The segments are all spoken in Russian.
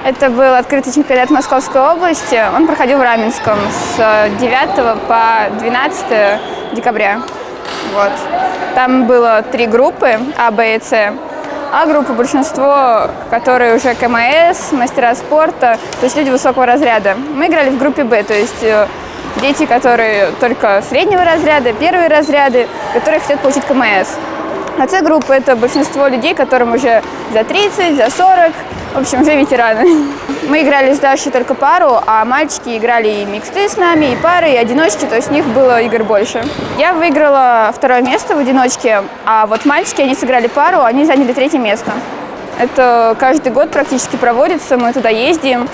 Это был открытый чемпионат Московской области. Он проходил в Раменском с 9 по 12 декабря. Вот. Там было 3 группы А, Б и С. А группа большинство, которые уже КМС, мастера спорта, то есть люди высокого разряда. Мы играли в группе Б, то есть дети, которые только среднего разряда, первые разряды, которые хотят получить КМС. А С-группа – это большинство людей, которым уже за 30, за 40, в общем, уже ветераны. Мы играли с Дашей только пару, а мальчики играли и миксты с нами, и пары, и одиночки, то есть у них было игр больше. Я выиграла 2 место в одиночке, а вот мальчики, они сыграли пару, они заняли 3 место. Это каждый год практически проводится, мы туда ездим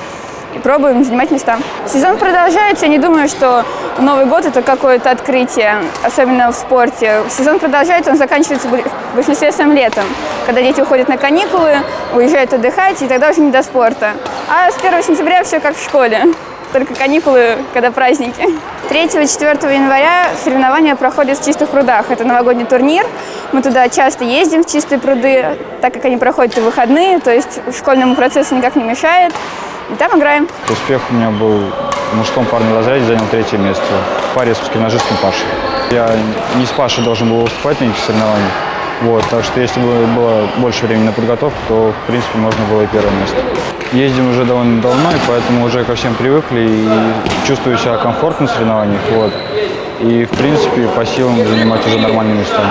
и пробуем занимать места. Сезон продолжается, я не думаю, что Новый год – это какое-то открытие, особенно в спорте. Сезон продолжается, он заканчивается в большинстве своем летом, когда дети уходят на каникулы, уезжают отдыхать, и тогда уже не до спорта. А с 1 сентября все как в школе, только каникулы, когда праздники. 3-4 января соревнования проходят в Чистых прудах. Это новогодний турнир. Мы туда часто ездим, в Чистые пруды, так как они проходят в выходные, то есть школьному процессу никак не мешает. И там играем. Успех у меня был в мужском парном разряде, занял 3 место в паре с гимназистом Пашей. Я не с Пашей должен был выступать на этих соревнованиях. Вот, так что если бы было больше времени на подготовку, то в принципе можно было и 1 место. Ездим уже довольно давно, и поэтому уже ко всем привыкли и чувствую себя комфортно в соревнованиях. Вот. И в принципе по силам занимать уже нормальные места.